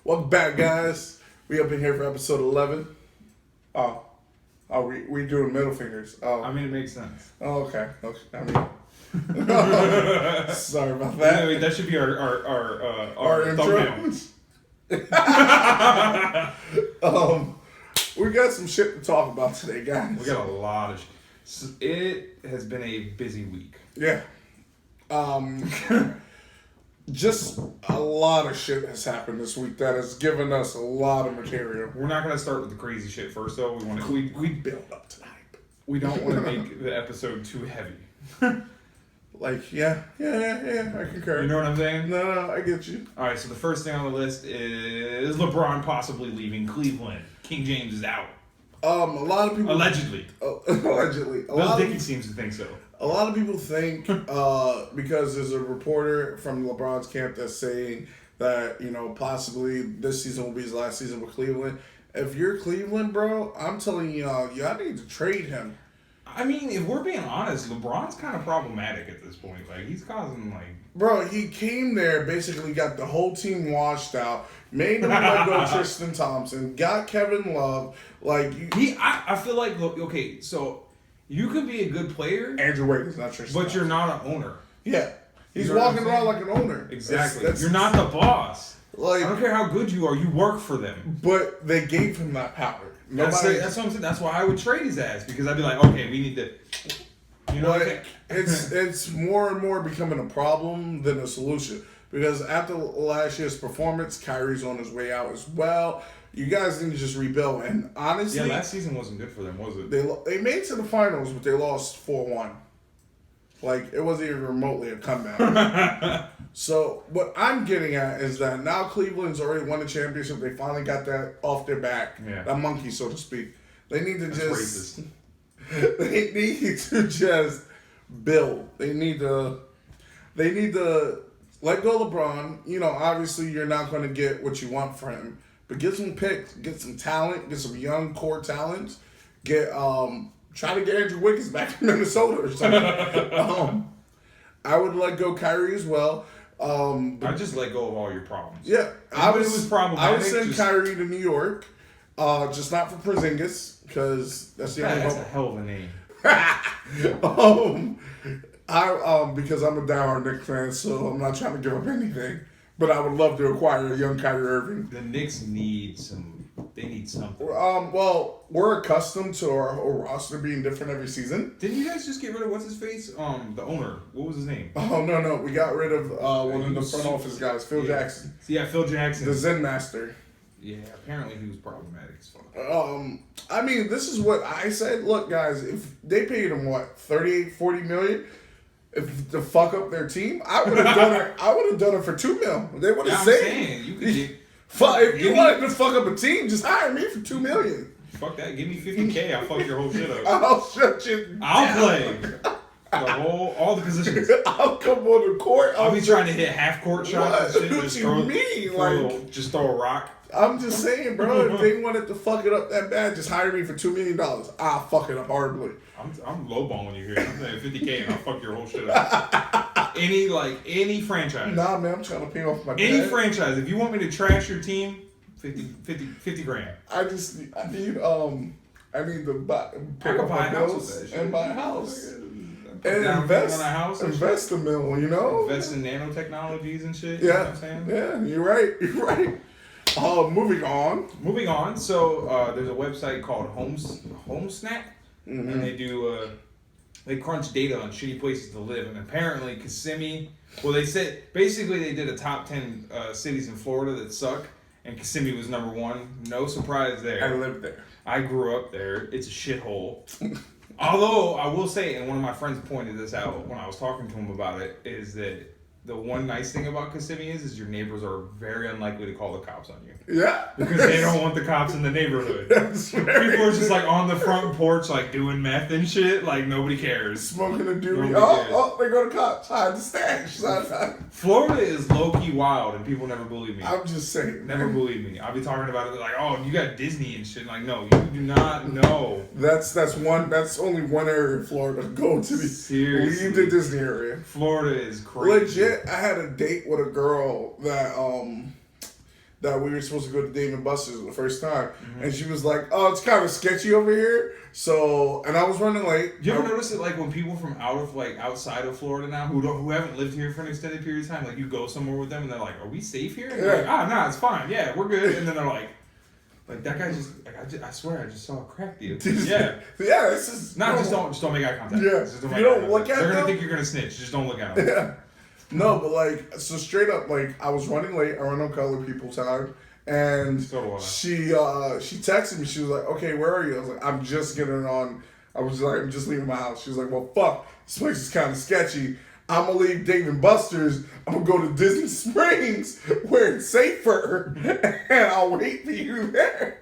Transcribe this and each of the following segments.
Welcome back, guys. We up in here for episode 11. Oh, we doing middle fingers. Oh, I mean, it makes sense. oh okay. I mean, sorry about that. Anyway, that should be our intro. thumbnail. We got some shit to talk about today, guys. We got a lot of it has been a busy week. Yeah. Just a lot of shit has happened this week that has given us a lot of material. We're not going to start with the crazy shit first, though. We build up tonight. We don't want to make the episode too heavy. Like, yeah, I concur. You know what I'm saying? No, I get you. All right, so the first thing on the list is LeBron possibly leaving Cleveland. King James is out. A lot of people Allegedly. Allegedly. Bill Dickey seems to think so. A lot of people think because there's a reporter from LeBron's camp that's saying that, possibly this season will be his last season with Cleveland. If you're Cleveland, bro, I'm telling y'all need to trade him. I mean, if we're being honest, LeBron's kind of problematic at this point. Like, he's causing, Bro, he came there, basically got the whole team washed out, made them let go Tristan Thompson, got Kevin Love. I feel like, okay, so you could be a good player. Andrew Wiggins, not Tristan But Thompson. you're not an owner. Yeah. He's walking around like an owner. Exactly. That's you're not the boss. I don't care how good you are, you work for them. But they gave him that power. That's what I'm saying. That's why I would trade his ass, because I'd be like, okay, we need to. You know, it's more and more becoming a problem than a solution. Because after last year's performance, Kyrie's on his way out as well. You guys need to just rebuild. And honestly, last season wasn't good for them, was it? They made it to the finals, but they lost 4-1. Like, it wasn't even remotely a comeback. So what I'm getting at is that now Cleveland's already won the championship. They finally got that off their back, that monkey, so to speak. They need to racist. They need to just build. They need to let go of LeBron. Obviously you're not going to get what you want from him, but get some picks, get some talent, get some young core talents. Try to get Andrew Wiggins back in Minnesota or something. I would let go Kyrie as well. I just let go of all your problems. Yeah, it was problematic. I would send Kyrie to New York, just not for Porzingis, because that's the only. That's a hell of a name. Because I'm a diehard Knicks fan, so I'm not trying to give up anything. But I would love to acquire a young Kyrie Irving. The Knicks need something. Well, we're accustomed to our roster being different every season. Didn't you guys just get rid of what's his face? The owner. What was his name? Oh no, we got rid of one of the front office guys, Phil Jackson. Yeah, Phil Jackson, the Zen Master. Yeah, apparently he was problematic as fuck. I mean, this is what I said. Look, guys, if they paid him what, 38, 40 million, to fuck up their team, I would have done it. I would have done it for $2 million. They would have said, you could get. If you wanted to fuck up a team, just hire me for $2 million. Fuck that. Give me $50K. I'll fuck your whole shit up. I'll shut you. I'll play all the positions. I'll come on the court. I'll be trying to hit half court shots and shit. What you mean? Just throw a rock. I'm just saying, bro. If they wanted to fuck it up that bad, just hire me for $2 million. I'll fuck it up horribly. I'm lowballing you here. I'm saying $50K and I'll fuck your whole shit up. Any franchise. Nah, man, I'm trying to pay off my debt. Any franchise. If you want me to trash your team, 50 grand. I need to pay off my bills and buy a house. And invest a $1 million, Invest in nanotechnologies and shit. Yeah. You know what I'm saying? Yeah, you're right. Moving on. So there's a website called HomeSnap, and they do they crunch data on shitty places to live, and apparently Kissimmee. Well, they said basically they did a top 10 cities in Florida that suck, and Kissimmee was number 1. No surprise there. I lived there. I grew up there. It's a shithole. Although I will say, and one of my friends pointed this out when I was talking to him about it, is that the one nice thing about Kissimmee is your neighbors are very unlikely to call the cops on you. Yeah. Because they don't want the cops in the neighborhood. People are just like on the front porch like doing meth and shit. Like nobody cares. Smoking a doobie. Oh, they go to cops. Hide the stash. Florida is low-key wild and people never believe me. I'm just saying. Never believe me. I'll be talking about it like, oh, you got Disney and shit. Like, no, you do not know. That's only one area in Florida. Go to the Seriously. Leave the Disney area. Florida is crazy. Legit, I had a date with a girl that that we were supposed to go to Dave and Buster's the first time, and she was like, "Oh, it's kind of sketchy over here." So, and I was running late. Do you ever notice it, like, when people from outside of Florida now, who haven't lived here for an extended period of time, like, you go somewhere with them and they're like, "Are we safe here?" And you're like, nah, it's fine. Yeah, we're good. And then they're like, that guy I swear I just saw a crack deal. Yeah. Yeah, this is... Just don't make eye contact. Yeah. Just You don't look at them. They're going to think you're going to snitch. Just don't look at them. Yeah. No, but, like, so straight up, like, I was running late. I run on colored people time. And So she texted me. She was like, "Okay, where are you?" I was like, "I'm just getting on." I was like, "I'm just leaving my house." She was like, "Well, fuck, this place is kind of sketchy. I'm gonna leave Dave and Buster's. I'm gonna go to Disney Springs where it's safer, and I'll wait for you there."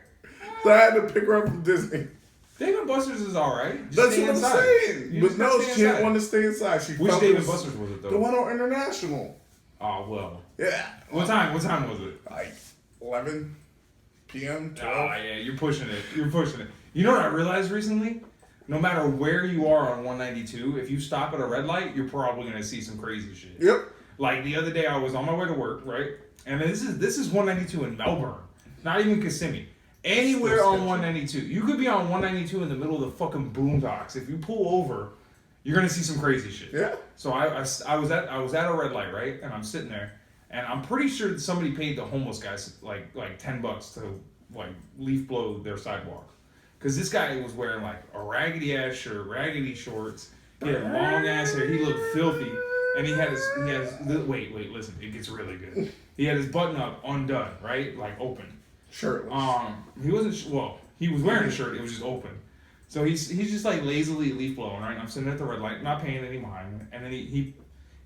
So I had to pick her up from Disney. Dave and Buster's is alright. That's what I'm saying. You But just no, gotta she stay didn't inside. want to stay inside. She Which felt Dave it and was Buster's was it, though? the one on International. Oh, well. Yeah. What time was it? Like 11 p.m. 12. Oh, yeah, you're pushing it. You know what I realized recently? No matter where you are on 192, if you stop at a red light, you're probably going to see some crazy shit. Yep. Like, the other day, I was on my way to work, right? And this is 192 in Melbourne. Not even Kissimmee. Anywhere on 192. You could be on 192 in the middle of the fucking boondocks. If you pull over, you're going to see some crazy shit. Yeah. So I was at a red light, right? And I'm sitting there. And I'm pretty sure that somebody paid the homeless guys like $10 to like leaf blow their sidewalk, because this guy was wearing like a raggedy ass shirt, raggedy shorts, he had long ass hair, he looked filthy, and he had his wait, listen, it gets really good. He had his button up undone, right, like open. Shirtless. He wasn't he was wearing a shirt, it was just open. So he's just like lazily leaf blowing, right? I'm sitting at the red light, not paying any mind, and then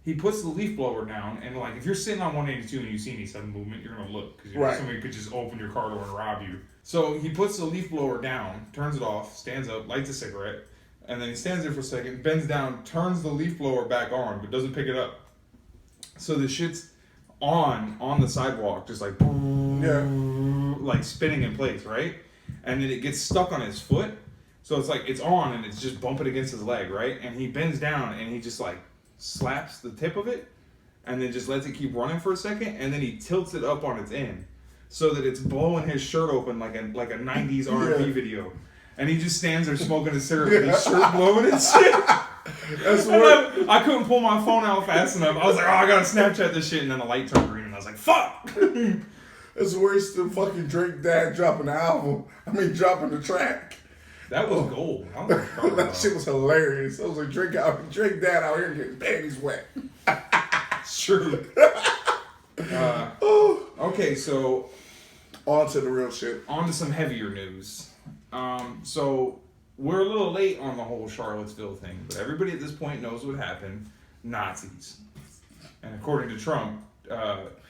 he puts the leaf blower down, and like if you're sitting on 182 and you see any sudden movement, you're gonna look because somebody could just open your car door and rob you. So he puts the leaf blower down, turns it off, stands up, lights a cigarette, and then he stands there for a second, bends down, turns the leaf blower back on, but doesn't pick it up. So the shit's on the sidewalk, just like like spinning in place, right? And then it gets stuck on his foot, so it's like it's on and it's just bumping against his leg, right? And he bends down and he just like slaps the tip of it and then just lets it keep running for a second, and then he tilts it up on its end so that it's blowing his shirt open like a 90s R&B video, and he just stands there smoking a cigarette with his shirt blowing and shit. That's And I couldn't pull my phone out fast enough. I was like, I gotta Snapchat this shit, and then the light turned green and I was like, fuck. It's worse than fucking Drake Dad dropping the album. Dropping the track. That was gold. I don't know what you're talking That about. shit was hilarious. I was like, Drake Dad out here getting panties wet. It's true. Okay, so On to the real shit. on to some heavier news. So we're a little late on the whole Charlottesville thing, but everybody at this point knows what happened. Nazis. And according to Trump,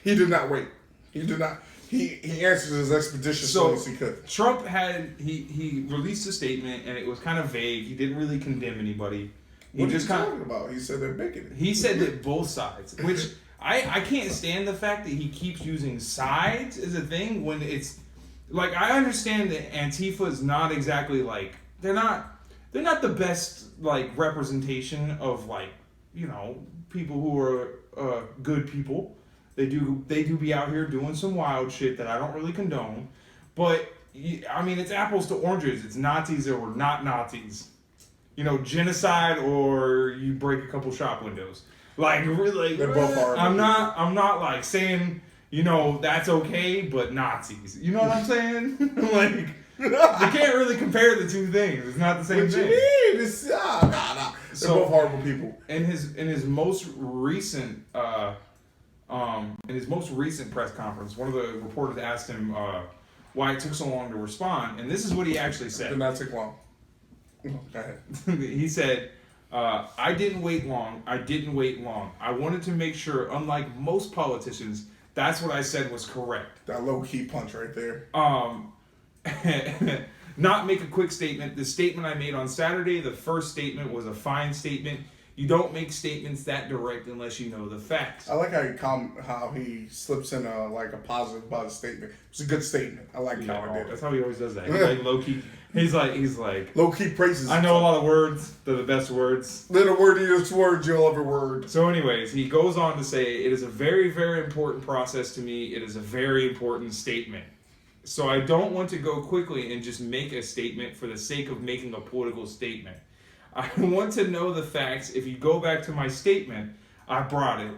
He did not wait. He did not. He answered his expedition as soon as he could. Trump he released a statement, and it was kind of vague. He didn't really condemn anybody. What are you talking about? He said they're bigoted. He said that both sides, which I can't stand the fact that he keeps using sides as a thing when it's like, I understand that Antifa is not exactly like they're not the best like representation of like, you know, people who are good people. They do be out here doing some wild shit that I don't really condone, but it's apples to oranges. It's Nazis or not Nazis. You know, genocide or you break a couple shop windows. Like, really, They're both horrible. I'm not like saying, you know, that's okay, but Nazis. You know what I'm saying? Like, you can't really compare the two things. It's not the same What thing. you mean? It's, nah. They're both horrible people. In his most recent press conference, one of the reporters asked him why it took so long to respond, and this is what he actually It did said. not take long. Go ahead. He said, I didn't wait long. I wanted to make sure, unlike most politicians, that's what I said was correct. That low key punch right there. Not make a quick statement. The statement I made on Saturday, the first statement was a fine statement. You don't make statements that direct unless you know the facts. I like how he slips in a positive buzz statement. It's a good statement. I like how I did That's it. how he always does that. He's like low key. He's like. Low key praises. I know a lot of words. They're the best words. They're the wordiest words you'll ever word. So, anyways, he goes on to say, "It is a very, very important process to me. It is a very important statement. So I don't want to go quickly and just make a statement for the sake of making a political statement. I want to know the facts. If you go back to my statement, I brought it.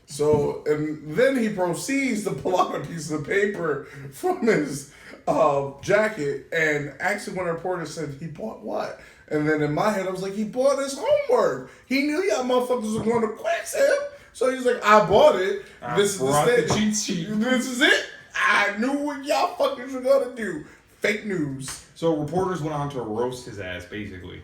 So, and then he proceeds to pull out a piece of paper from his jacket, and actually when the reporter said, he bought what? And then in my head, I was like, he bought his homework. He knew y'all motherfuckers were going to quiz him. So he's like, I bought it. This is the cheat sheet. This is it. I knew what y'all fuckers were going to do. Fake news. So reporters went on to roast his ass, basically.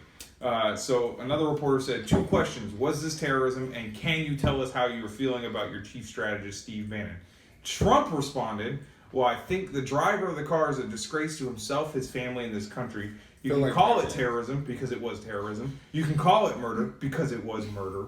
So another reporter said, 2 questions. Was this terrorism? And can you tell us how you're feeling about your chief strategist, Steve Bannon? Trump responded, well, I think the driver of the car is a disgrace to himself, his family, and this country. You can call it terrorism because it was terrorism. You can call it murder because it was murder.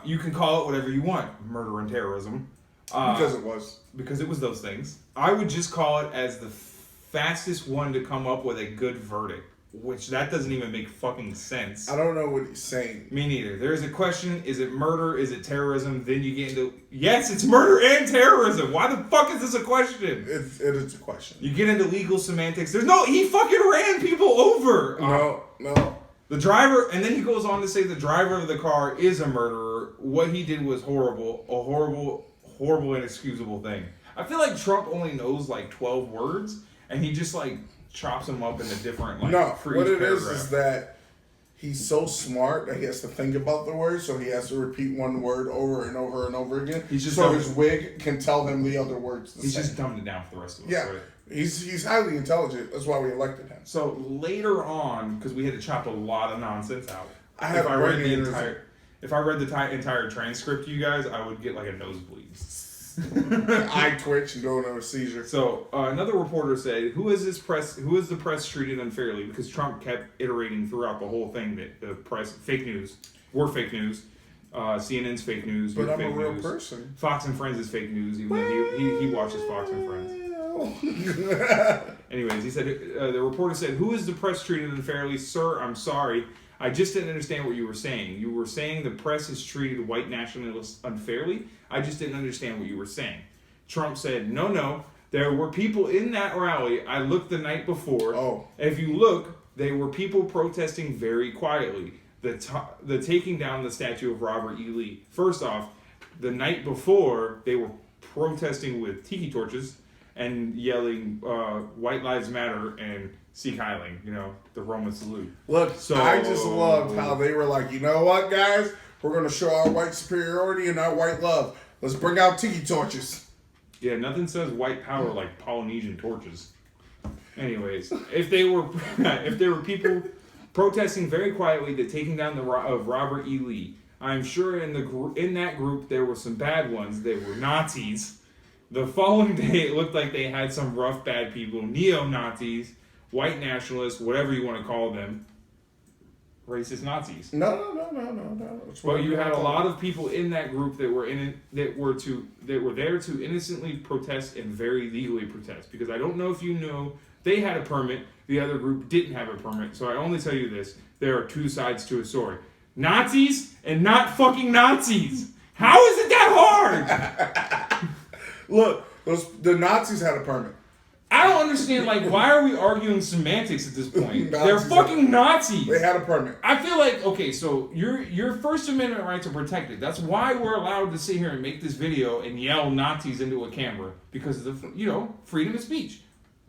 You can call it whatever you want, murder and terrorism. Because it was. Because it was those things. I would just call it as the fastest one to come up with a good verdict. Which that doesn't even make fucking sense. I don't know what he's saying. Me neither. There's a question, is it murder, is it terrorism? Then you get into, yes, it's murder and terrorism. Why the fuck is this a question? It is a question. You get into legal semantics. He fucking ran people over. No. The driver, and then he goes on to say the driver of the car is a murderer. What he did was horrible. A horrible, inexcusable thing. I feel like Trump only knows like 12 words, and he just like chops them up into different what it is that he's so smart that he has to think about the words, so he has to repeat one word over and over and over again. So his wig can tell him the other words. He's just dumbed it down for the rest of us. Yeah, right? he's highly intelligent. That's why we elected him. So later on, because we had to chop a lot of nonsense out. If I read the entire transcript, you guys, I would get like a nosebleed. I twitch and go into a seizure. So another reporter said, "Who is the press treated unfairly?" Because Trump kept iterating throughout the whole thing that the press fake news. We're fake news. CNN's fake news. But I'm fake a real news. person. Fox and Friends is fake news, even though he watches Fox and Friends. Anyways, he said the reporter said, "Who is the press treated unfairly, sir? I'm sorry. I just didn't understand what you were saying. You were saying the press has treated white nationalists unfairly. I just didn't understand what you were saying." Trump said, No. There were people in that rally. I looked the night before. Oh. If you look, they were people protesting very quietly. The taking down the statue of Robert E. Lee. First off, the night before, they were protesting with tiki torches and yelling White Lives Matter and Sieg Heiling, the Roman salute. Look, I just loved how they were like, you know what, guys? We're going to show our white superiority and our white love. Let's bring out tiki torches. Yeah, nothing says white power like Polynesian torches. Anyways, if they were people protesting very quietly the taking down of Robert E. Lee, I'm sure in that group there were some bad ones. They were Nazis. The following day, it looked like they had some rough, bad people, neo-Nazis, white nationalists, whatever you want to call them, racist Nazis. No. But you had a lot of people in that group that were there to innocently protest and very legally protest. Because I don't know if you know, they had a permit, the other group didn't have a permit. So I only tell you this: there are two sides to a story: Nazis and not fucking Nazis. How is it that hard? Look, the Nazis had a permit. I don't understand, why are we arguing semantics at this point? They're fucking Nazis. They had a permit. I feel like, okay, so your First Amendment rights are protected. That's why we're allowed to sit here and make this video and yell Nazis into a camera. Because of the, freedom of speech.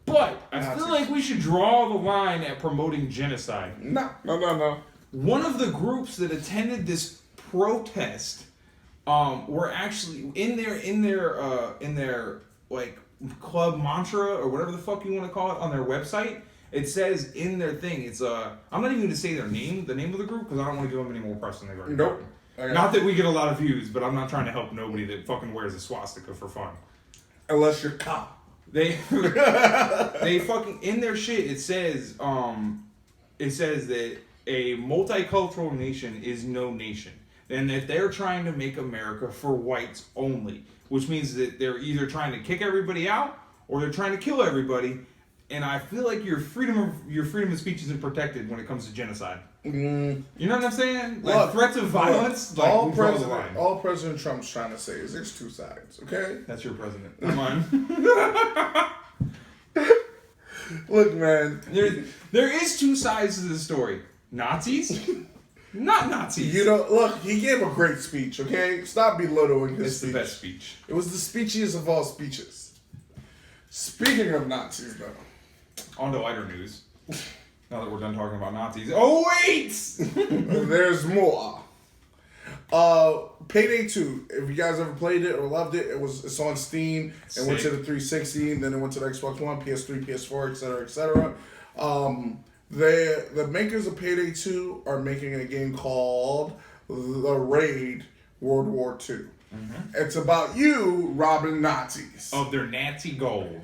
But I feel like we should draw the line at promoting genocide. No. One of the groups that attended this protest were actually in their club mantra or whatever the fuck you want to call it on their website. It says in their thing, it's I'm not even going to say the name of the group, because I don't want to give them any more press than they've already gotten. Not that we get a lot of views, but I'm not trying to help nobody that fucking wears a swastika for fun. Unless you're cop. They fucking in their shit. It says that a multicultural nation is no nation. And if they're trying to make America for whites only, which means that they're either trying to kick everybody out or they're trying to kill everybody. And I feel like your freedom of speech isn't protected when it comes to genocide. You know what I'm saying? Like Look, threats of violence. Like all all President Trump's trying to say is there's two sides. Okay. That's your president, not mine. Look, man. There is two sides to the story. Nazis, not Nazis. You know, look, he gave a great speech. Okay, stop belittling his It's speech. the best speech. It was the speechiest of all speeches. Speaking of Nazis, though. On to lighter news. Now that we're done talking about Nazis. Oh, wait! There's more. Payday 2. If you guys ever played it or loved it, it's on Steam. It went to the 360, and then it went to the Xbox One, PS3, PS4, etc., etc. The makers of Payday 2 are making a game called The Raid World War II. Mm-hmm. It's about you robbing Nazis. Of their Nazi gold.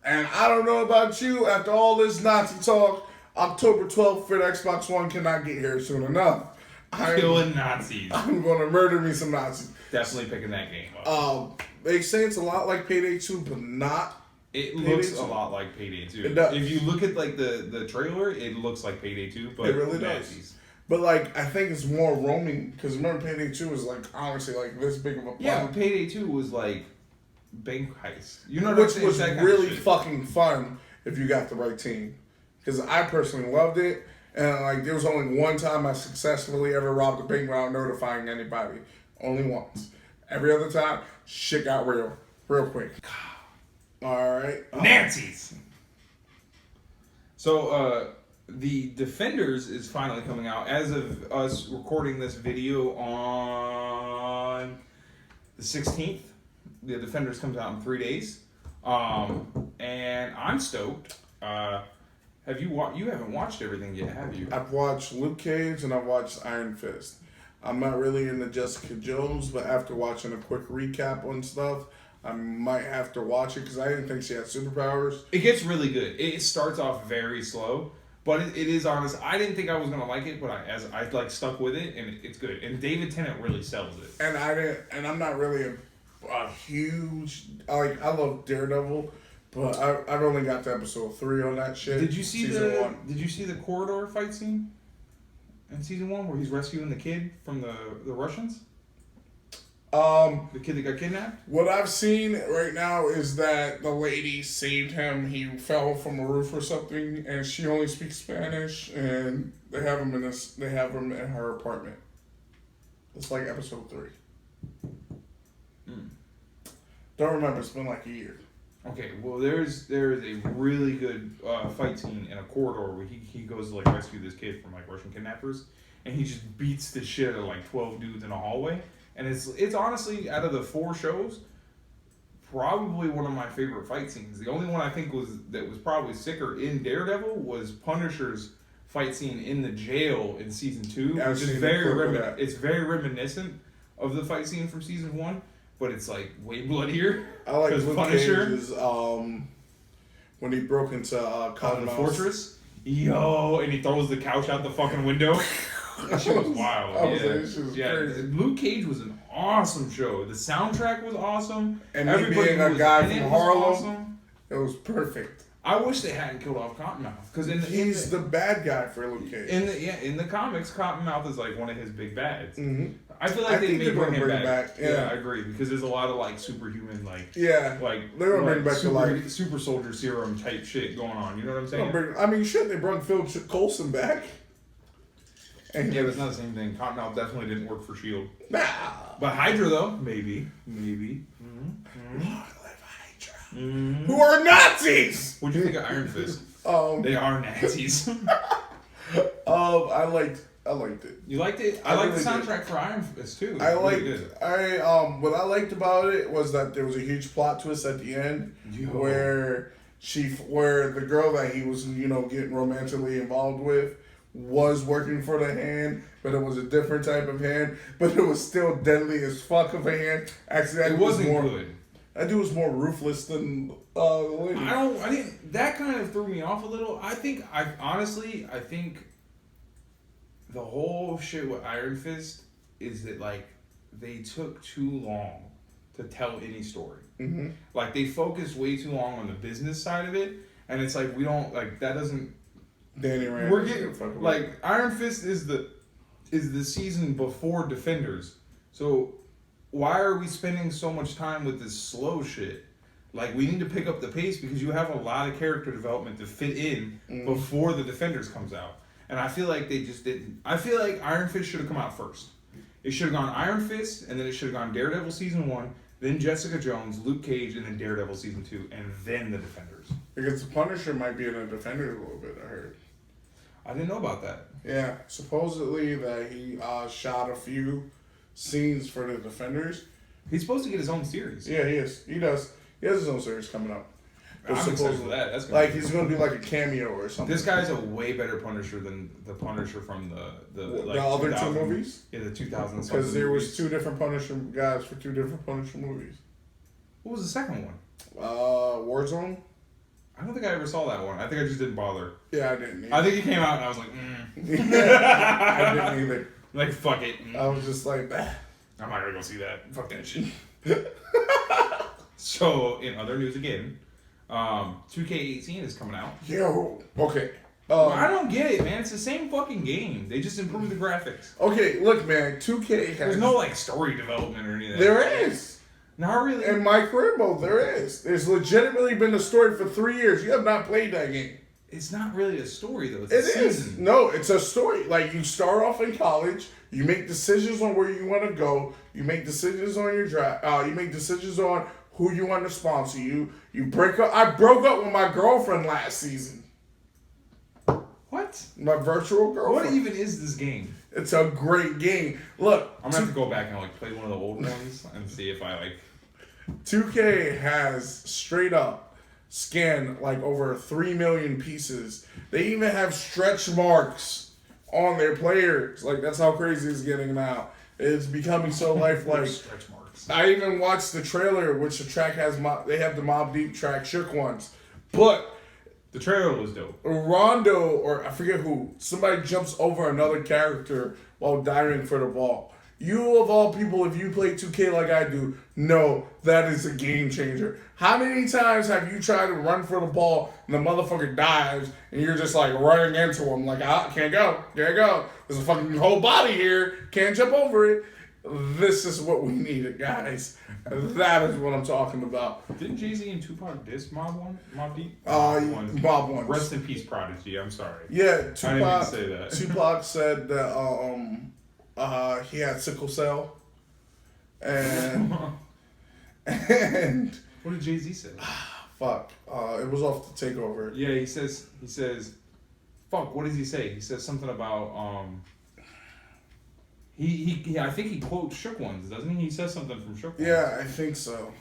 And I don't know about you, after all this Nazi talk, October 12th for the Xbox One cannot get here soon enough. Killing Nazis. I'm going to murder me some Nazis. Definitely picking that game up. They say it's a lot like Payday 2, but not. It Payday looks 2. a lot like Payday 2. It does. If you look at like the trailer, it looks like Payday 2, but It really Nazis. does. But like, I think it's more roaming, because remember Payday 2 was like, honestly, like this big of a plot. Yeah, but Payday 2 was like bank heist. You know what Which I'm saying? was That kind of really shit. fucking fun if you got the right team. Because I personally loved it. And like, there was only one time I successfully ever robbed a bank without notifying anybody. Only once. Every other time, shit got real quick. Alright. Nazis! So, the Defenders is finally coming out. As of us recording this video on the 16th, the Defenders comes out in 3 days. And I'm stoked. You haven't watched everything yet, have you? I've watched Luke Cage and I've watched Iron Fist. I'm not really into Jessica Jones, but after watching a quick recap on stuff, I might have to watch it because I didn't think she had superpowers. It gets really good. It starts off very slow, but it is honest. I didn't think I was gonna like it, but I like stuck with it, and it's good. And David Tennant really sells it. And I'm not really a huge I love Daredevil, but I've only got to episode 3 on that shit. Did you see season 1. Did you see the corridor fight scene in season 1 where he's rescuing the kid from the Russians? The kid that got kidnapped? What I've seen right now is that the lady saved him. He fell from a roof or something, and she only speaks Spanish. And they have him in her apartment. It's like episode 3. Don't remember. It's been like a year. Okay, well there is a really good fight scene in a corridor where he goes to like rescue this kid from like Russian kidnappers, and he just beats the shit out of like 12 dudes in a hallway. And it's honestly, out of the 4 shows, probably one of my favorite fight scenes. The only one I think was probably sicker in Daredevil was Punisher's fight scene in the jail in season 2, Yeah, which is it's very reminiscent of the fight scene from season 1, but it's like way bloodier. I like Luke Punisher Cage's when he broke into the Cottonmouth's fortress. Yo, and he throws the couch out the fucking window. That shit was wild. Crazy. Luke Cage was an awesome show. The soundtrack was awesome. And everybody being a who was guy in it from was Harlem, awesome. It was perfect. I wish they hadn't killed off Cottonmouth because He's the bad guy for Luke Cage. in the comics, Cottonmouth is like one of his big bads. Mm-hmm. I feel like they may bring him back. Yeah. I agree because there's a lot of like superhuman like they're gonna bring back super soldier serum type shit going on. You know what I'm saying? They brought Phil Coulson back. And yeah, but it's not the same thing. Cottonmouth definitely didn't work for S.H.I.E.L.D. Nah. But Hydra though, maybe. Who are Nazis? What'd you think of Iron Fist? They are Nazis. I liked it. You liked it? I liked the soundtrack for Iron Fist too. What I liked about it was that there was a huge plot twist at the end where the girl that he was, getting romantically involved with was working for the hand, but it was a different type of hand, but it was still deadly as fuck of a hand. Actually, it wasn't good. That dude was more ruthless than the lady. I didn't. That kind of threw me off a little. I think the whole shit with Iron Fist is that like they took too long to tell any story. Mm-hmm. Like they focused way too long on the business side of it, and it's like we don't like that doesn't. Danny Rand. We're getting like Iron Fist is the season before Defenders, so why are we spending so much time with this slow shit? Like we need to pick up the pace because you have a lot of character development to fit in before the Defenders comes out, and I feel like they just didn't. I feel like Iron Fist should have come out first. It should have gone Iron Fist, and then it should have gone Daredevil season 1, then Jessica Jones, Luke Cage, and then Daredevil season 2, and then the Defenders. Because the Punisher might be in the Defenders a little bit, I heard. I didn't know about that. Yeah, supposedly that he shot a few scenes for the Defenders. He's supposed to get his own series. Yeah, he is. He does. He has his own series coming up. I'm excited for that. That's like he's gonna be like a cameo or something. This guy's a way better Punisher than the Punisher from the other two movies. Yeah, the 2000s. Because there was two different Punisher guys for two different Punisher movies. What was the second one? Warzone. I don't think I ever saw that one. I think I just didn't bother. Yeah, I didn't either. I think it came out and I was like, I didn't either. Like, fuck it. I was just like, bah. I'm not gonna go see that. Fuck that shit. So, in other news again, 2K18 is coming out. Yo, okay. I don't get it, man. It's the same fucking game. They just improved the graphics. Okay, look, man. 2K has... There's no, like, story development or anything. There is. Not really. In my career mode, there is. There's legitimately been a story for 3 years. You have not played that game. It's not really a story, though. It's a season. No, it's a story. Like, you start off in college. You make decisions on where you want to go. You make decisions on your draft. You make decisions on who you want to sponsor you. You break up. I broke up with my girlfriend last season. What? My virtual girlfriend. What even is this game? It's a great game. Look, I'm gonna have to go back and like play one of the old ones and see if I like. 2K has straight up scanned like over 3 million pieces. They even have stretch marks on their players. Like that's how crazy it's getting now. It's becoming so lifelike. Stretch marks. I even watched the trailer, which the track has. They have the Mobb Deep track, Shook Ones, but the trailer was dope. Rondo, or I forget who, somebody jumps over another character while diving for the ball. You, of all people, if you play 2K like I do, know that is a game changer. How many times have you tried to run for the ball and the motherfucker dives and you're just like running into him like, can't go. There's a fucking whole body here. Can't jump over it. This is what we needed, guys. That is what I'm talking about. Didn't Jay-Z and Tupac diss Mobb Deep? Mobb One. Rest in peace, Prodigy. I'm sorry. Yeah, Tupac. I didn't mean to say that. Tupac said that he had sickle cell, and what did Jay-Z say? Fuck. It was off the Takeover. Yeah, he says. Fuck. What does he say? He says something about He I think he quotes Shook Ones, doesn't he? He says something from Shook Ones. Yeah, I think so.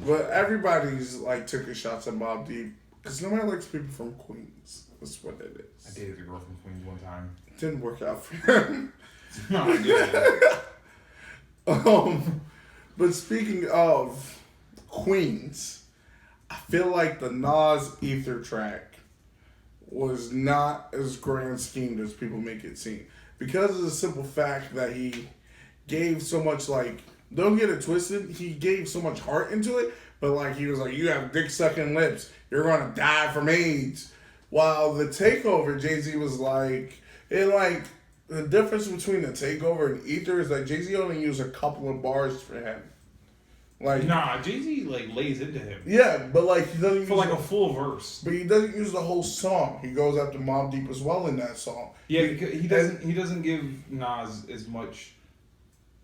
But everybody's like took shots at Mobb Deep because nobody likes people from Queens. That's what it is. I dated a girl from Queens one time. It didn't work out for him. No, I didn't. But speaking of Queens, I feel like the Nas Ether track was not as grand schemed as people make it seem. Because of the simple fact that he gave so much, like, don't get it twisted, he gave so much heart into it, but, like, he was like, you have dick-sucking lips, you're gonna die from AIDS. While the Takeover, Jay-Z was like, the difference between the Takeover and Ether is that Jay-Z only used a couple of bars for him. Like, nah, Jay-Z, like, lays into him. Yeah, but, like, he doesn't for, like, a full verse. But he doesn't use the whole song. He goes after Mobb Deep as well in that song. Yeah, because he doesn't give Nas as much,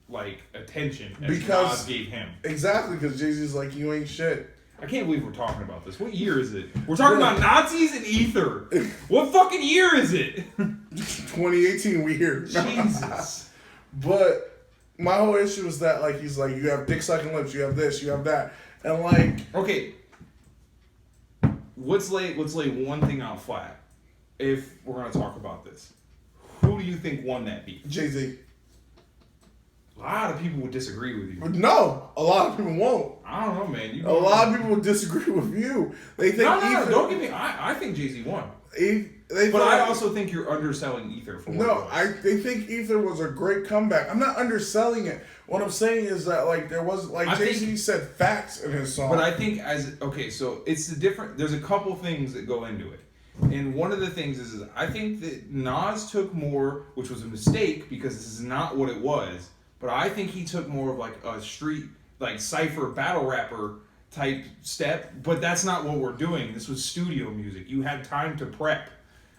like, attention as Nas gave him. Exactly, because Jay-Z's like, you ain't shit. I can't believe we're talking about this. What year is it? We're talking about Nazis and Ether. What fucking year is it? 2018, we here. Jesus. But my whole issue is that, like, he's like, you have dick-sucking lips, you have this, you have that. And, like... Okay. Let's lay one thing out flat. If we're going to talk about this. Who do you think won that beat? Jay-Z. A lot of people would disagree with you. But no, a lot of people won't. I don't know, man. A lot of people would disagree with you. They think no, don't get me. I think Jay-Z won. But I also think you're underselling Ether for what it was. They think Ether was a great comeback. I'm not underselling it. What I'm saying is that like there was like Jay-Z said facts in his song. But I think so it's the different. There's a couple things that go into it, and one of the things is I think that Nas took more, which was a mistake because this is not what it was. But I think he took more of like a street like cypher battle rapper type step. But that's not what we're doing. This was studio music. You had time to prep.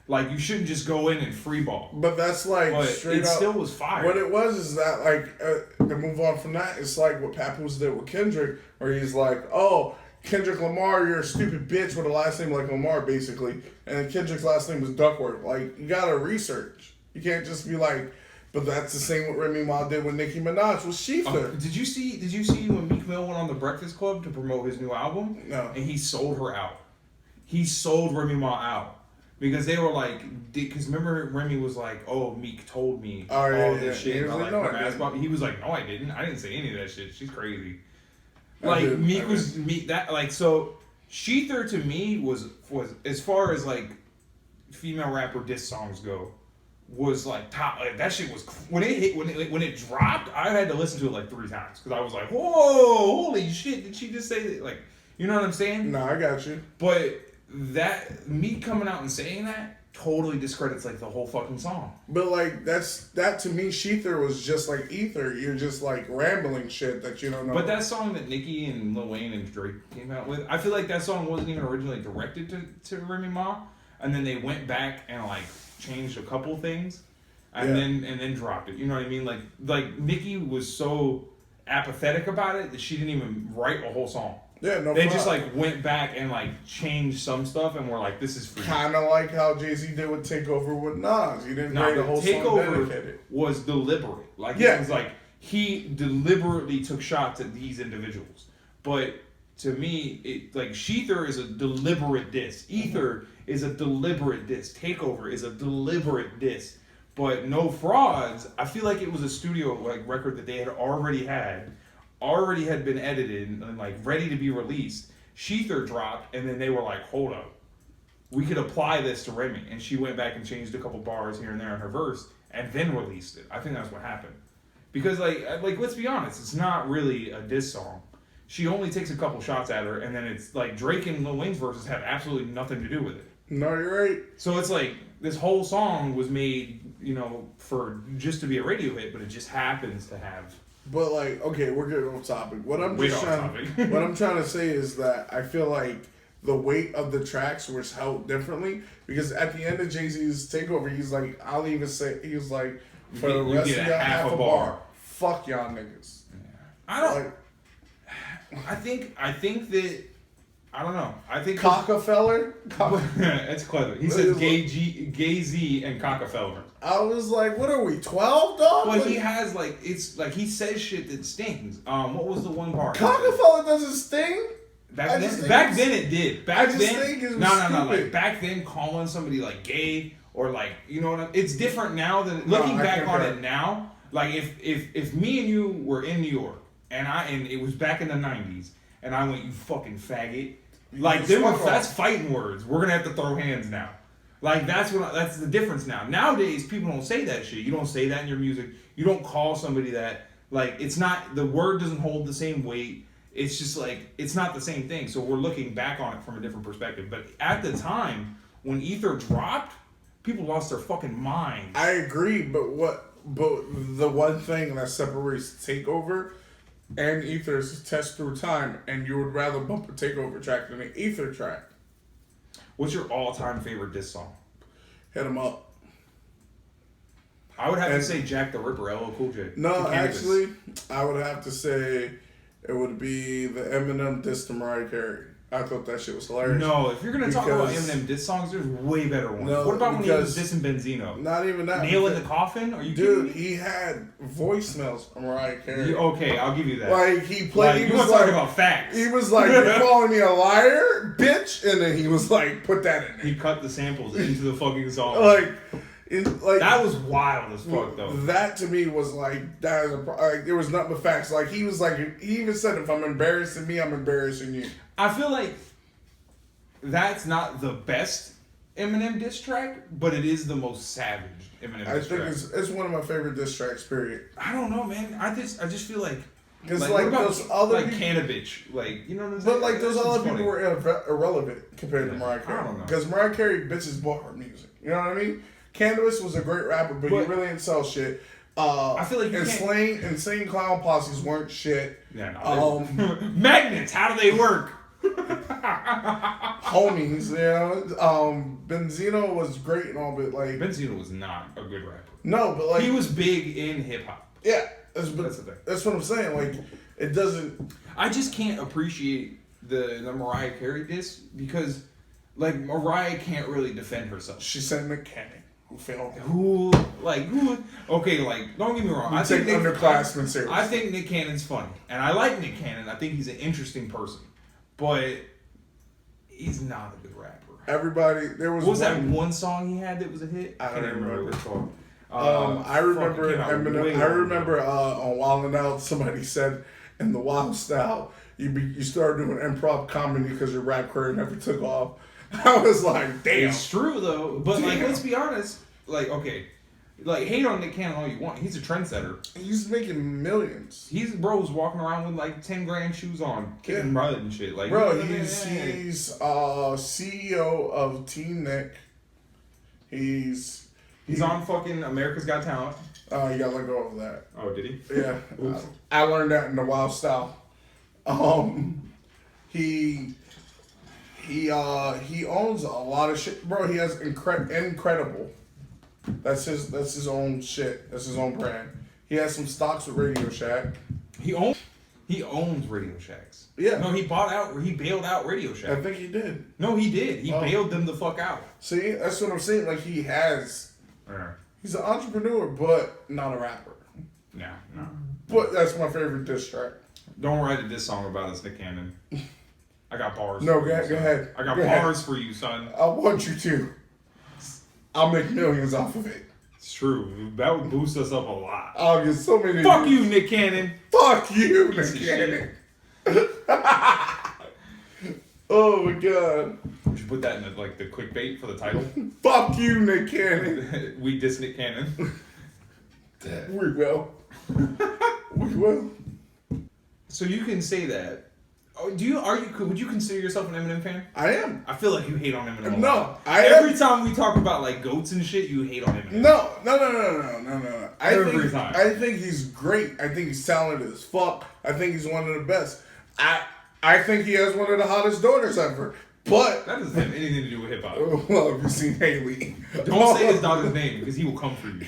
Like, you shouldn't just go in and free ball. But that's like but straight it up. still was fire. What it was is that, like, to move on from that, it's like what Papoose did with Kendrick, where he's like, oh, Kendrick Lamar, you're a stupid bitch with a last name like Lamar, basically. And then Kendrick's last name was Duckworth. Like, you gotta research. You can't just be like, but that's the same what Remy Ma did with Nicki Minaj with Sheether. Did you see when Meek Mill went on the Breakfast Club to promote his new album? No. And he sold her out. He sold Remy Ma out. Because they were like, because remember Remy was like, oh, Meek told me all this shit. About, like, her ass bop. He was like, no, I didn't. I didn't say any of that shit. She's crazy. Like, Meek, that, like, so, Sheether to me was, as far as, like, female rapper diss songs go, was, like, top, like, that shit was, when it dropped, I had to listen to it, like, 3 times. Because I was like, whoa, holy shit, did she just say that? Like, you know what I'm saying? No, I got you. But that me coming out and saying that totally discredits like the whole fucking song. But like that to me, Sheether was just like Ether. You're just like rambling shit that you don't know. But that song that Nicki and Lil Wayne and Drake came out with, I feel like that song wasn't even originally directed to Remy Ma, and then they went back and like changed a couple things, and then dropped it. You know what I mean? Like Nicki was so apathetic about it that she didn't even write a whole song. Yeah, no. They just like went back and like changed some stuff, and were like, "This is free." Kind of like how Jay-Z did with Takeover with Nas. He didn't write a whole song dedicated. Was deliberate. Like it was like he deliberately took shots at these individuals. But to me, it like Sheether is a deliberate diss. Ether is a deliberate diss. Takeover is a deliberate diss. But No Frauds, I feel like it was a studio like record that they had already had been edited and like ready to be released. Sheether dropped, and then they were like, hold up, we could apply this to Remy. And she went back and changed a couple bars here and there in her verse and then released it. I think that's what happened. Because like let's be honest, it's not really a diss song. She only takes a couple shots at her, and then it's like Drake and Lil Wayne's verses have absolutely nothing to do with it. No, you're right. So it's like this whole song was made, for just to be a radio hit, but it just happens to have. But like, okay, we're getting off topic. What I'm trying to say is that I feel like the weight of the tracks was held differently because at the end of Jay-Z's Takeover, he's like, I'll even say, he was like, for the rest of y'all, half a bar. Fuck y'all niggas. Yeah. I don't. Like, I think that. I don't know. I think Cockefeller. That's clever. He says Gay Z and Cockefeller. I was like, what are we, 12, dog? Well, he has like it's like he says shit that stings. What was the one part? Cockefeller doesn't sting. Back then it did. Back then, think it was stupid. Like back then, calling somebody like gay or like it's different now than looking back on it now. Like if me and you were in New York and it was back in the 90s and I went, you fucking faggot. Like that's fighting words. We're gonna have to throw hands now. Like that's the difference now. Nowadays people don't say that shit. You don't say that in your music. You don't call somebody that. Like it's not, the word doesn't hold the same weight. It's just like it's not the same thing. So we're looking back on it from a different perspective. But at the time when Ether dropped, people lost their fucking mind. I agree, but the one thing that separates Takeover and Ether is Test Through Time, and you would rather bump a Takeover track than an Ether track. What's your all-time favorite diss song? Hit 'em up. I would have to say Jack the Ripper, LL Cool J. No, actually, I would have to say it would be the Eminem diss to Mariah Carey. I thought that shit was hilarious. No, if you're going to talk about Eminem diss songs, there's way better ones. No, what about when he was dissing Benzino? Not even that. Nail in the Coffin? Are you kidding me? Dude, he had voicemails from Mariah Carey. Okay, I'll give you that. Like, he played... Like, you want to talk about facts. He was like, you're calling me a liar, bitch? And then he was like, put that in there. He cut the samples into the fucking song. Like, that was wild as fuck, though. That to me was like, that is there was nothing but facts. Like, he was like, he even said, if I'm embarrassing me, I'm embarrassing you. I feel like that's not the best Eminem diss track, but it is the most savage Eminem I diss think track. it's one of my favorite diss tracks. Period. I don't know, man. I just feel like Because like, like what about, those other like people, Cannabich, like you know what I'm saying? but like those That other shit's people funny. were irrelevant compared to Yeah, Mariah I Carey. don't know. Because Mariah Carey bitches bought her music. You know what I mean? Cannabis was a great rapper, but he But- really didn't sell shit. I feel like you can't- Insane Clown Posses weren't shit. Yeah, no. Magnets, how do they work? Homies, you know. Benzino was great and all, but like Benzino was not a good rapper. no, but like He was big in hip hop. yeah, That's the thing. That's what I'm saying. Like it doesn't. I just can't appreciate the Mariah Carey diss because, like, Mariah can't really defend herself. She sent Nick Cannon, who failed. Who? Okay, like, don't get me wrong. I take underclassmen seriously. I think Nick Cannon's funny, and I like Nick Cannon. I think he's an interesting person, but he's not a good rapper. Everybody, there was What was one, that one song he had that was a hit? I don't can't remember. what it's called. I remember fucking came out Eminem. way I long remember ago. on Wild 'N Out, somebody said in the Wild Style, you started doing improv comedy because your rap career never took off. I was like, damn. It's true though, but like, Damn. let's be honest. Like, okay, like hate on Nick Cannon all you want. He's a trendsetter. He's making millions. He's bro's walking around with like 10 grand shoes on, kicking Yeah. mud and shit. Like, Bro, you know what I mean? he's CEO of Team Nick. He's on fucking America's Got Talent. you gotta let go of that. Oh, did he? Yeah, Oops. I learned that in the Wild Style. He owns a lot of shit, bro. He has incredible. That's his own shit. That's his own brand. He has some stocks with Radio Shack. He owns Radio Shacks. Yeah. No, he bailed out Radio I Shack. think he did. No, he did. He Oh. bailed them the fuck out. See, that's what I'm saying. Like he's an entrepreneur, but not a rapper. No, no. But that's my favorite diss track. Don't write a diss song about us, Nick Cannon. I got bars. No, for go you, ahead, go son. ahead. I got Go ahead. bars for you, son. I want you to. I'll make millions off of it. It's true. That would boost us up a lot. I'll get so many. Fuck you, Nick Cannon. Fuck you, Piece Nick of Cannon. Oh my god. We should put that in the quick bait for the title. Fuck you, Nick Cannon. We diss Nick Cannon. We will. We will. So you can say that. Oh, would you consider yourself an Eminem fan? I am. I feel like you hate on Eminem. a No, lot. I Every am. time we talk about like goats and shit, you hate on Eminem. No. Every time. I think he's great. I think he's talented as fuck. I think he's one of the best. I think he has one of the hottest daughters ever. But That doesn't have anything to do with hip hop. well, have you seen Haley? Don't say his daughter's name because he will come for you.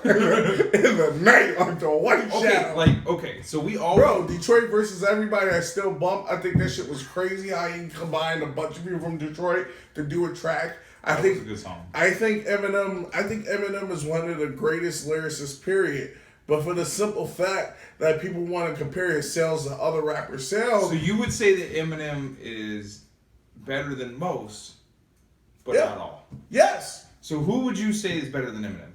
In the night, like the white shadow. Okay, so we all Bro, Detroit versus everybody I still bump. I think that shit was crazy how he combined a bunch of people from Detroit to do a track. That was a good song. I think Eminem is one of the greatest lyricists, period. But for the simple fact that people want to compare his sales to other rappers' sales, So you would say that Eminem is better than most, but Yeah. not all. yes, So who would you say is better than Eminem?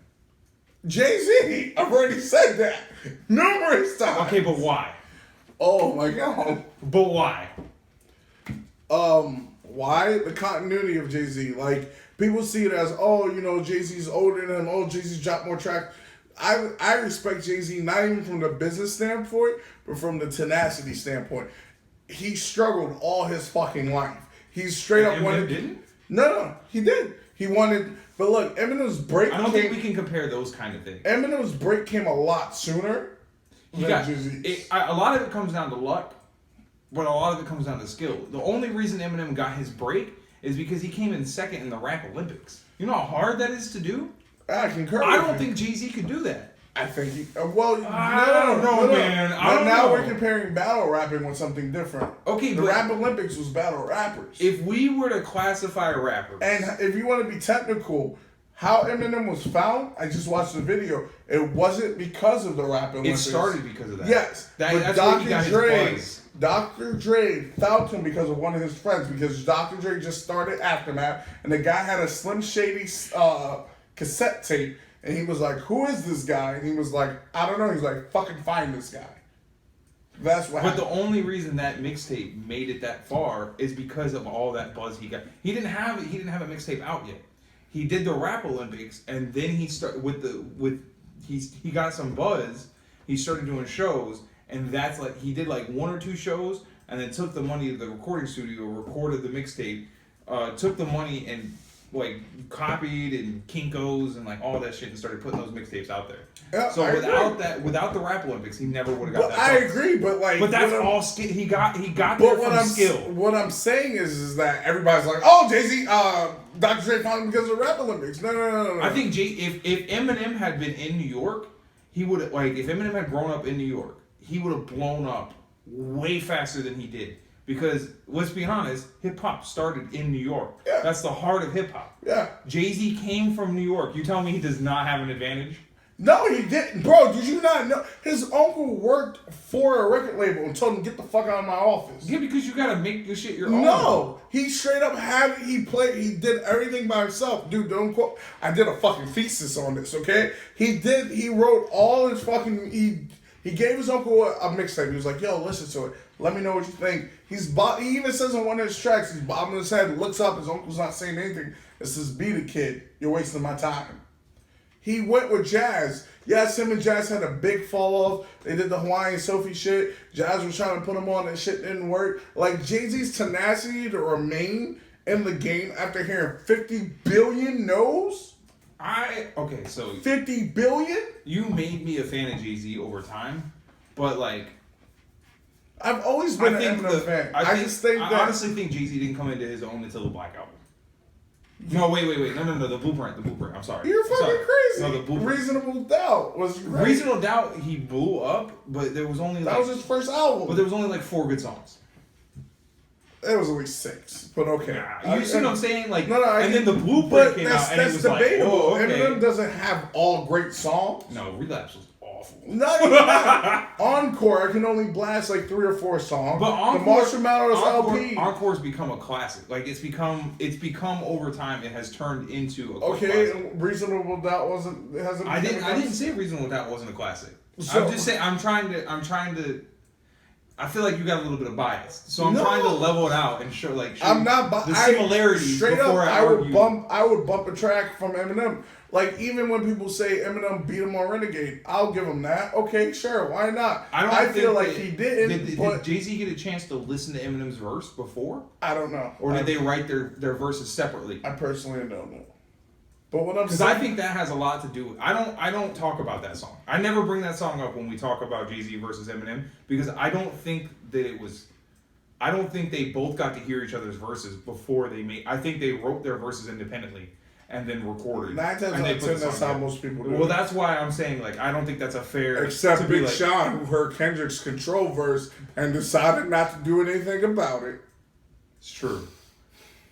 Jay-Z. I've already said that numerous times. Okay, but why? Oh my god. But why? Why? The continuity of Jay-Z. Like, people see it as, Jay-Z's older than him. Oh, Jay-Z's dropped more tracks. I respect Jay-Z not even from the business standpoint, but from the tenacity standpoint. He struggled all his fucking life. He straight up Eminem wanted... didn't? No, he did. He wanted... But look, Eminem's break I don't think we can compare those kind of things. Eminem's break came a lot sooner than Jay-Z's. A lot of it comes down to luck, but a lot of it comes down to skill. The only reason Eminem got his break is because he came in second in the Rap Olympics. You know how hard that is to do? I concur. I with don't you. think Jay-Z could do that. I think he. I don't know, man. I But don't now know. we're comparing battle rapping with something different. Okay, the but Rap Olympics was battle rappers. if we were to classify rappers, And if you want to be technical, how Eminem was found, I just watched the video. It wasn't because of the Rap it Olympics. started because of that. Yes, That- but that's where he got his Dre, buzz. Dr. Dre found him because of one of his friends. Because Dr. Dre just started Aftermath, and the guy had a Slim Shady cassette tape, and he was like, "Who is this guy?" And he was like, "I don't know." He's like, "Fucking find this guy." That's what But happened. the only reason that mixtape made it that far is because of all that buzz he got. He didn't have a mixtape out yet. He did the Rap Olympics, and then he started he got some buzz. He started doing shows, and that's like he did like 1 or 2 shows, and then took the money to the recording studio, recorded the mixtape, took the money and like copied and Kinko's and like all that shit, and started putting those mixtapes out there. Yeah, So I without the Rap Olympics, he never would have got But that. I buzz. agree, but like, But that's all skill. He got there But from skill. what I'm saying is that everybody's like, oh, Jay-Z, Dr. Dre found him because of the Rap Olympics. No. I think if Eminem had been in New York, he would have if Eminem had grown up in New York, he would have blown up way faster than he did. Because let's be honest, hip hop started in New York. Yeah. That's the heart of hip hop. Yeah. Jay-Z came from New York. You tell me he does not have an advantage? No, he didn't. Bro, did you not know? His uncle worked for a record label and told him, get the fuck out of my office. Yeah, because you gotta make your shit your own. No, he straight up he did everything by himself. Dude, don't quote. I did a fucking thesis on this, okay? He wrote all his fucking, he gave his uncle a mixtape. He was like, yo, listen to it. Let me know what you think. He even says on one of his tracks, he's bobbing his head, looks up, his uncle's not saying anything. It says, be the kid. You're wasting my time. He went with Jazz. Yes, him and Jazz had a big fall off. They did the Hawaiian Sophie shit. Jazz was trying to put him on and shit didn't work. Like, Jay-Z's tenacity to remain in the game after hearing 50 billion no's? Okay, so 50 billion? you made me a fan of Jay-Z over time, but like I've always been an Eminem fan. I honestly think Jay-Z didn't come into his own until the Black Album. No, wait. No, the Blueprint. I'm sorry. You're fucking crazy. No, the Blueprint. Reasonable Doubt was great. Reasonable Doubt, he blew up, but there was only That was his first album. But there was only like 4 good songs. There was at least 6, but okay. You see what I'm saying? Like, No, and then the Blueprint came out, and it was debatable. like, whoa, okay. Eminem doesn't have all great songs. No, Relapse was awful. Not even that. Encore, I can only blast like 3 or 4 songs. But Encore, the Marshall Mathers LP. Encore's become a classic. Like it's become over time. It has turned into a cult classic. Okay, Reasonable Doubt hasn't. I didn't say Reasonable Doubt wasn't a classic. So, I'm just saying I'm trying to. I feel like you got a little bit of bias, so I'm trying to level it out and show I'm not the similarities. Straight before up, I would bump a track from Eminem. Like, even when people say Eminem beat him on Renegade, I'll give him that. Okay, sure, why not? I feel like he didn't. Did Jay-Z get a chance to listen to Eminem's verse before? I don't know. Or did they write their verses separately? I personally don't know. But what I'm Because saying, I think that has a lot to do with. I don't talk about that song. I never bring that song up when we talk about Jay-Z versus Eminem because I don't think that it was. I don't think they both got to hear each other's verses before they made. I think they wrote their verses independently and then recorded. 9 times out of 10, that's how most people do it. Well, that's why I'm saying like I don't think that's a fair. Except to be Big like, Sean, who heard Kendrick's Control verse and decided not to do anything about it. It's true.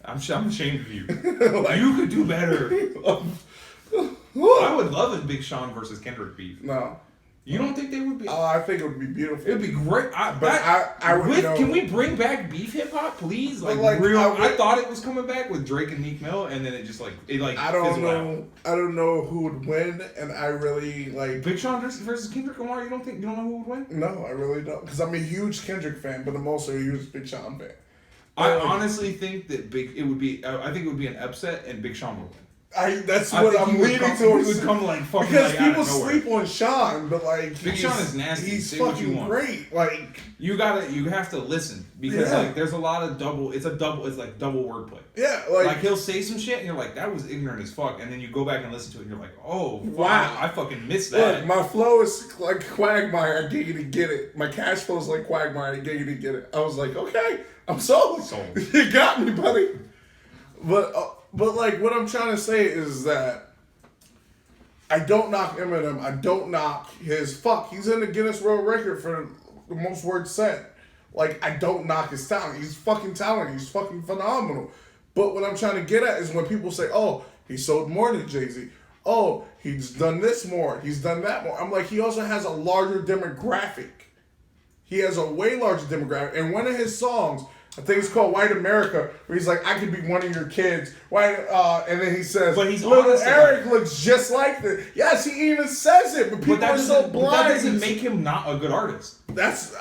I'm ashamed of you. You could do better. I would love a Big Sean versus Kendrick beef. No. You don't think they would be? I think it would be beautiful. It would be great. I would know. Can we bring back beef hip hop, please? Like real. I thought it was coming back with Drake and Meek Mill, and then it just I don't know. I don't know who would win, and I really like Big Sean versus Kendrick Lamar. You don't know who would win? No, I really don't, because I'm a huge Kendrick fan, but I'm also a huge Big Sean fan. I honestly think that it would be an upset, and Big Sean would win. That's what I'm leaning towards. He would come like fucking because like people out of nowhere. sleep on Sean, but like Big Sean is nasty. He's Say what you fucking want. great. Like you have to listen because like there's a lot of double. It's like double wordplay. Yeah, like he'll say some shit and you're like that was ignorant as fuck, and then you go back and listen to it and you're like, oh wow, I fucking missed that. Look, my flow is like Quagmire. I get you to get it. My cash flow is like Quagmire. I get you to get it. I was like, okay, I'm sold. You got me, buddy. But like what I'm trying to say is that I don't knock Eminem. I don't knock his He's in the Guinness World Record for the most words said. Like, I don't knock his talent. He's fucking talented. He's fucking phenomenal. But what I'm trying to get at is when people say, oh, he sold more than Jay-Z. Oh, he's done this more. He's done that more. I'm like, he also has a larger demographic. He has a way larger demographic. And one of his songs, I think it's called White America, where he's like, I could be one of your kids. And then he says, but he's little honest Eric looks just like this. Yes, he even says it, but people are so blind. But that doesn't make him not a good artist.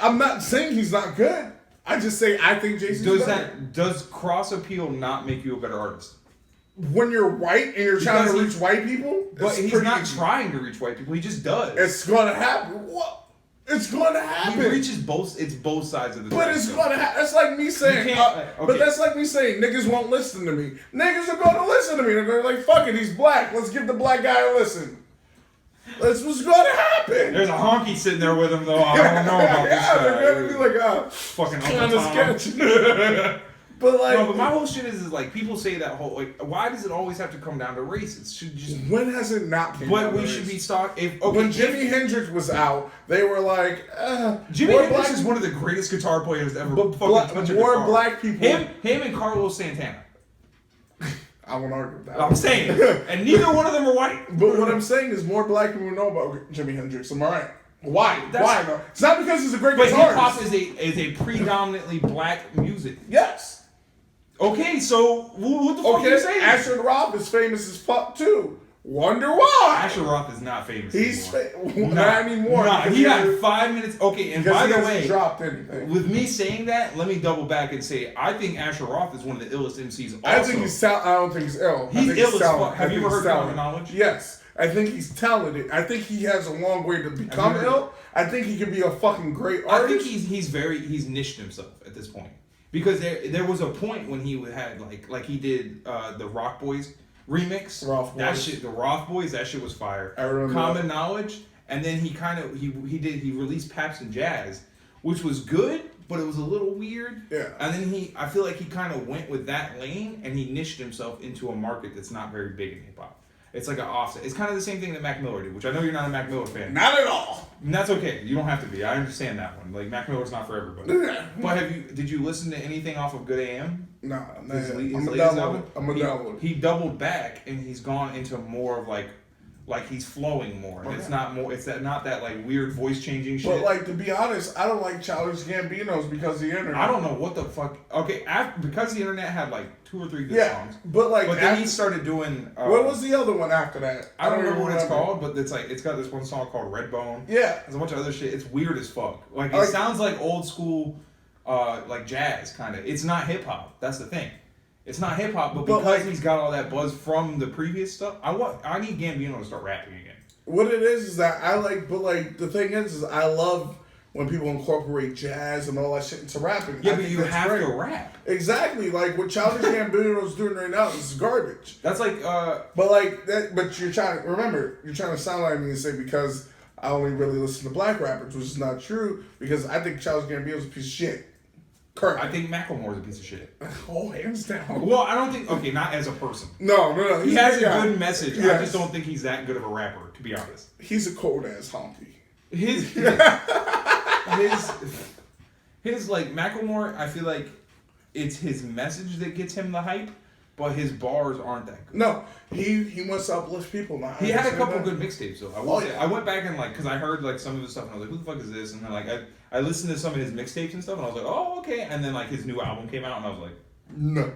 I'm not saying he's not good. I just say I think Jay-Z's better. Does cross appeal not make you a better artist? When you're white and you're trying to reach white people, but he's not trying to reach white people. He just does. It's gonna happen. What? It's gonna happen. He reaches both. It's both sides of the. But it's gonna happen. That's like me saying. Okay. But that's like me saying niggas won't listen to me. Niggas are gonna listen to me. They're like, fuck it, he's black. Let's give the black guy a listen. That's what's gonna happen. There's a honky sitting there with him though. I don't know about this guy. They're gonna be like, fucking kind of sketchy. But like, no, but my whole shit is like people say that whole like, why does it always have to come down to race? It should just. When has it not came? But we should be stock. When Jimi Hendrix was out, they were like, Jimi Hendrix is one of the greatest guitar players ever. But more black people. Him and Carlos Santana. I won't argue with that. I'm saying, and neither one of them are white. But what I'm saying is more black people know about Jimi Hendrix. Am I right? Why? Why though? It's not because he's a great guitarist. But hip hop is a predominantly black music. Yes. Okay, so what the fuck are you saying? Asher Roth is famous as fuck too. Wonder why? Asher Roth is not famous. He's not anymore. Nah, he got 5 minutes. Okay, and by the way, dropped anything. With me saying that, let me double back and say I think Asher Roth is one of the illest MCs. Also. I think he's I don't think he's ill. He's ill as fuck. Have you ever heard Common Knowledge? Yes. I think he's talented. I think he has a long way to become ill. I think he could be a fucking great artist. I think he's niched himself at this point. Because there was a point when he had like he did the Rock Boys remix. The Roth Boys, that shit was fire. I remember Common Knowledge, and then he released Paps and Jazz, which was good, but it was a little weird. Yeah. And then I feel like he kind of went with that lane and he niched himself into a market that's not very big in hip hop. It's like an offset. It's kind of the same thing that Mac Miller did, which I know you're not a Mac Miller fan. Not at all. And that's okay. You don't have to be. I understand that one. Like Mac Miller's not for everybody. But did you listen to anything off of Good AM? Nah, I'm a download. He doubled back and he's gone into more of like he's flowing more. And it's not more. It's not that like weird voice changing shit. But like to be honest, I don't like Childish Gambino's because of the internet. I don't know what the fuck. Okay, because the internet had like 2 or 3 good songs. But then he started doing. What was the other one after that? I don't remember what it's called, but it's got this one song called Redbone. Yeah, there's a bunch of other shit. It's weird as fuck. Like it sounds like old school, like jazz kind of. It's not hip hop. That's the thing. It's not hip hop, but because he's got all that buzz from the previous stuff, I need Gambino to start rapping again. What it is that the thing is I love when people incorporate jazz and all that shit into rapping. Yeah, but you have to rap. Exactly, like what Childish Gambino's doing right now is garbage. That's like, but you're trying to sound like me and say because I only really listen to black rappers, which is not true because I think Childish Gambino's a piece of shit. Correct. I think Macklemore's a piece of shit. Oh, hands down. Well, I don't think. Okay, not as a person. No. He has a good message. Yes. I just don't think he's that good of a rapper, to be honest. He's a cold ass humpy. His like Macklemore. I feel like it's his message that gets him the hype, but his bars aren't that good. No, he wants to uplift people now. He had a couple good mixtapes though. I went back and because I heard like some of his stuff and I was like, who the fuck is this? And then I listened to some of his mixtapes and stuff and I was like, oh okay. And then his new album came out and I was like, no,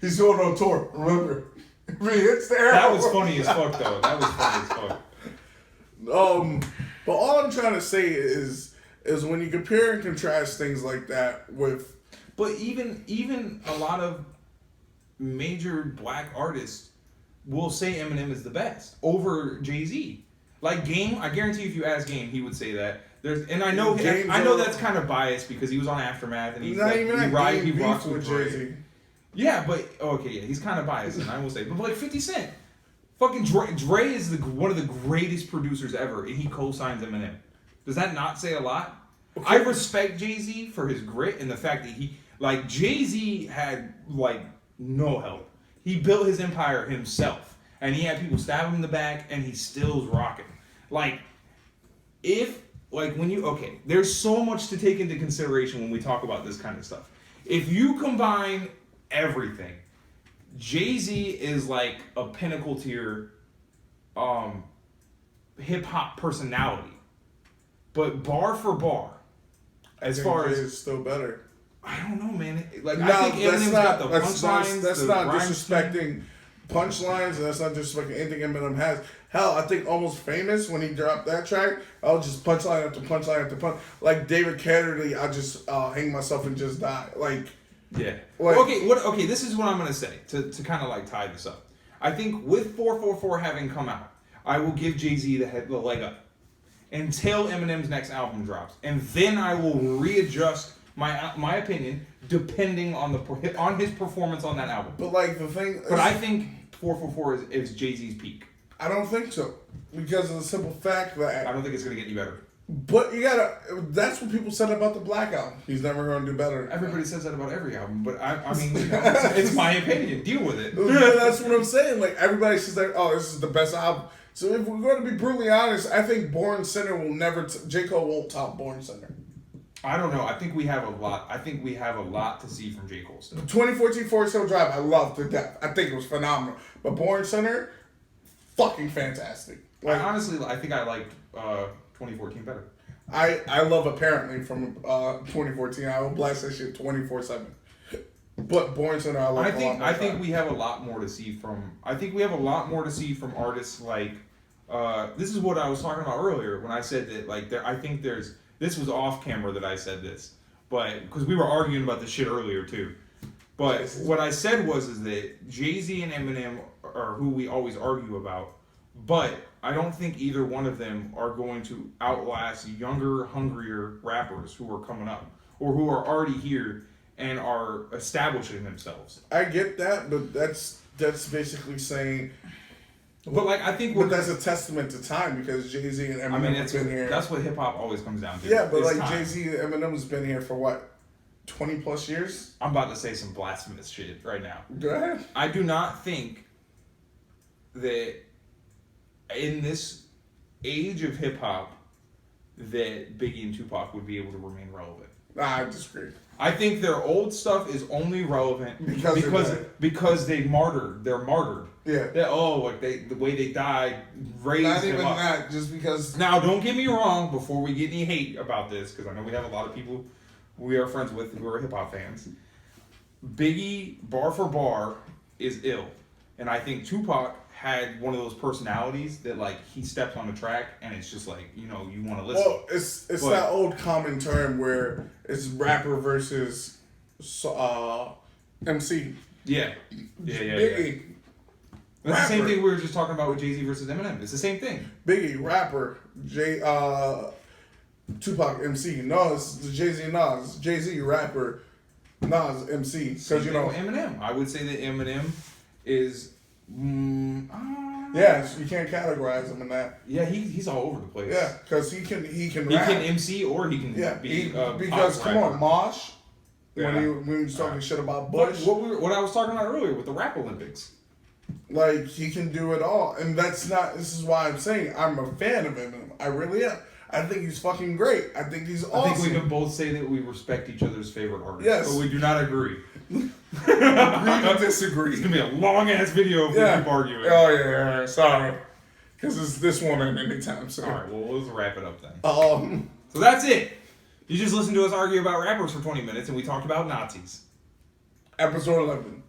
he's going on tour. Remember, it's the that was funny as fuck though. That was funny as fuck. But all I'm trying to say is when you compare and contrast things like that with, but even a lot of major black artists will say Eminem is the best over Jay-Z. Like Game, I guarantee if you ask Game, he would say that. I know that's kind of biased because he was on Aftermath and he rocks with Jay-Z. Yeah, but he's kind of biased, and I will say, but like 50 Cent, fucking Dre is one of the greatest producers ever, and he co-signs Eminem. Does that not say a lot? Okay. I respect Jay-Z for his grit and the fact that Jay-Z had no help. He built his empire himself, and he had people stab him in the back, and he still's rocking. There's so much to take into consideration when we talk about this kind of stuff. If you combine everything, Jay-Z is like a pinnacle tier hip hop personality. But bar for bar, as far as it's still better. I don't know, man. I think Eminem's got the punchlines. That's not disrespecting punchlines, and that's not disrespecting anything Eminem has. Hell, I think Almost Famous, when he dropped that track, I was just punchline after punchline after punch. Like David Catterley, I just hang myself and just die. Like, Yeah. Like- Okay, this is what I'm going to say to kind of like tie this up. I think with 444 having come out, I will give Jay-Z the leg up until Eminem's next album drops. And then I will readjust my opinion depending on his performance on that album. but like the thing. But I think 444 is Jay-Z's peak. I don't think so, because of the simple fact that. I don't think it's going to get any better. But you gotta. That's what people said about the Black Album. He's never gonna do better. Everybody says that about every album, but I mean, it's my opinion. Deal with it. Yeah, that's what I'm saying. Like everybody says that, oh, this is the best album. So if we're going to be brutally honest, I think Born Sinner will never. J. Cole won't top Born Sinner. I don't know. I think we have a lot. I think we have a lot to see from J. Cole still. 2014 Forest Hill Drive, I loved to death. I think it was phenomenal. But Born Sinner, fucking fantastic. Like I think I liked 2014 better. I love Apparently from 2014. I will blast that shit 24/7. But Born Sinner, I love. I think we have a lot more to see from. I think we have a lot more to see from artists like. This is what I was talking about earlier when I said that like I think there's. This was off camera that I said this, but because we were arguing about this shit earlier too. But what I said is that Jay-Z and Eminem are who we always argue about, but I don't think either one of them are going to outlast younger, hungrier rappers who are coming up or who are already here and are establishing themselves. I get that, but that's basically saying. But like I think, but that's a testament to time because Jay-Z and Eminem have been here. That's what hip hop always comes down to. Yeah, but It's like time. Jay-Z and Eminem's been here for what, 20 plus years? I'm about to say some blasphemous shit right now. Go ahead. I do not think that in this age of hip hop that Biggie and Tupac would be able to remain relevant. Nah, I disagree. I think their old stuff is only relevant because they're martyred. Yeah. The way they died raised Not them even up. that, just because. Now, don't get me wrong. Before we get any hate about this, because I know we have a lot of people we are friends with who are hip hop fans. Biggie, bar for bar, is ill, and I think Tupac had one of those personalities that like he steps on the track and it's just like you want to listen. Well, it's that old common term where it's rapper versus MC. Yeah. Biggie. That's the same thing we were just talking about with Jay-Z versus Eminem. It's the same thing. Biggie, rapper. Tupac, MC. Nas, Jay-Z, Nas. Jay-Z, rapper. Nas, MC. Because, Eminem. I would say that Eminem is... yes, you can't categorize him in that. Yeah, he's all over the place. Yeah, because he can rap. He can MC or he can be because come on, Mosh, Yeah. when he was talking shit about Bush, what I was talking about earlier with the Rap Olympics. like he can do it all, and this is why I'm saying I'm a fan of him. I really am. I think he's fucking great. I think he's awesome. I think we can both say that we respect each other's favorite artists. Yes. But we do not agree. Agree to disagree. It's gonna be a long ass video if we keep arguing. Oh yeah, sorry. Because this won't end anytime soon. Alright, well let's wrap it up then. So So that's it. You just listened to us argue about rappers for 20 minutes and we talked about Nazis. episode 11.